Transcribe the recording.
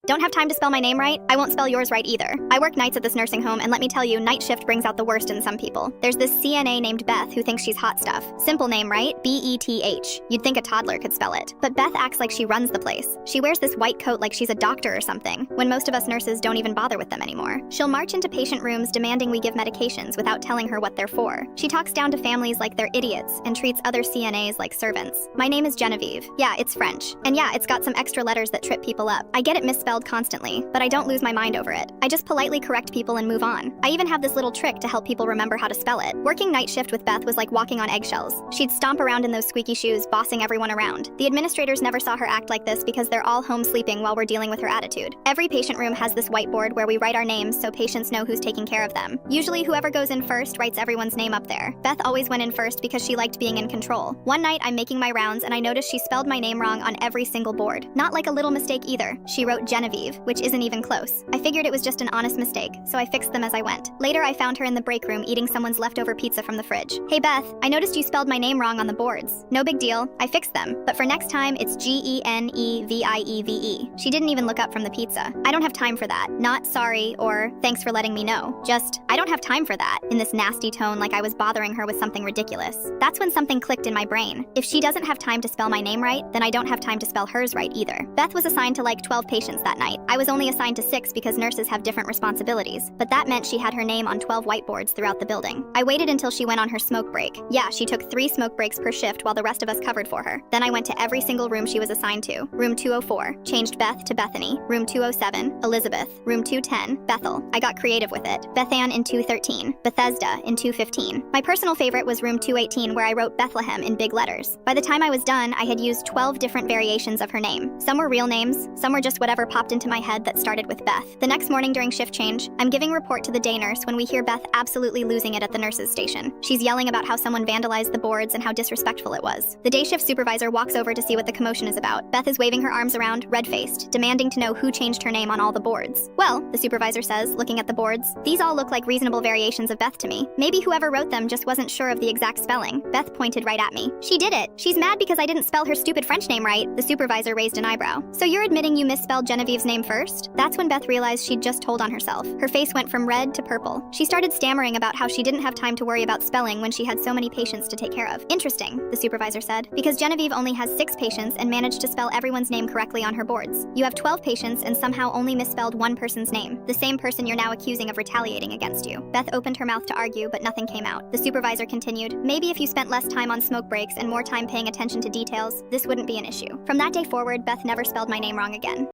Don't have time to spell my name right? I won't spell yours right either. I work nights at this nursing home, and let me tell you, night shift brings out the worst in some people. There's this CNA named Beth who thinks she's hot stuff. Simple name, right? B-E-T-H. You'd think a toddler could spell it. But Beth acts like she runs the place. She wears this white coat like she's a doctor or something, when most of us nurses don't even bother with them anymore. She'll march into patient rooms demanding we give medications without telling her what they're for. She talks down to families like they're idiots and treats other CNAs like servants. My name is Genevieve. Yeah, it's French. And yeah, it's got some extra letters that trip people up. I get it misspelled constantly, but I don't lose my mind over it. I just politely correct people and move on. I even have this little trick to help people remember how to spell it. Working night shift with Beth was like walking on eggshells. She'd stomp around in those squeaky shoes, bossing everyone around. The administrators never saw her act like this because they're all home sleeping while we're dealing with her attitude. Every patient room has this whiteboard where we write our names so patients know who's taking care of them. Usually whoever goes in first writes everyone's name up there. Beth always went in first because she liked being in control. One night I'm making my rounds and I noticed she spelled my name wrong on every single board. Not like a little mistake either. She wrote Genevieve, which isn't even close. I figured it was just an honest mistake, so I fixed them as I went. Later, I found her in the break room eating someone's leftover pizza from the fridge. Hey Beth, I noticed you spelled my name wrong on the boards. No big deal, I fixed them. But for next time, it's Genevieve. She didn't even look up from the pizza. I don't have time for that. Not sorry or thanks for letting me know. Just, I don't have time for that, in this nasty tone like I was bothering her with something ridiculous. That's when something clicked in my brain. If she doesn't have time to spell my name right, then I don't have time to spell hers right either. Beth was assigned to like 12 patients that night. I was only assigned to 6 because nurses have different responsibilities, but that meant she had her name on 12 whiteboards throughout the building. I waited until she went on her smoke break. Yeah, she took 3 smoke breaks per shift while the rest of us covered for her. Then I went to every single room she was assigned to. Room 204, changed Beth to Bethany. Room 207, Elizabeth. Room 210, Bethel. I got creative with it. Bethann in 213, Bethesda in 215. My personal favorite was room 218 where I wrote Bethlehem in big letters. By the time I was done, I had used 12 different variations of her name. Some were real names, some were just whatever popped into my head that started with Beth. The next morning during shift change, I'm giving report to the day nurse when we hear Beth absolutely losing it at the nurse's station. She's yelling about how someone vandalized the boards and how disrespectful it was. The day shift supervisor walks over to see what the commotion is about. Beth is waving her arms around, red-faced, demanding to know who changed her name on all the boards. Well, the supervisor says, looking at the boards, these all look like reasonable variations of Beth to me. Maybe whoever wrote them just wasn't sure of the exact spelling. Beth pointed right at me. She did it. She's mad because I didn't spell her stupid French name right. The supervisor raised an eyebrow. So you're admitting you misspelled Genevieve's name first? That's when Beth realized she'd just told on herself. Her face went from red to purple. She started stammering about how she didn't have time to worry about spelling when she had so many patients to take care of. Interesting, the supervisor said, because Genevieve only has 6 patients and managed to spell everyone's name correctly on her boards. You have 12 patients and somehow only misspelled one person's name, the same person you're now accusing of retaliating against you. Beth opened her mouth to argue, but nothing came out. The supervisor continued, maybe if you spent less time on smoke breaks and more time paying attention to details, this wouldn't be an issue. From that day forward, Beth never spelled my name wrong again.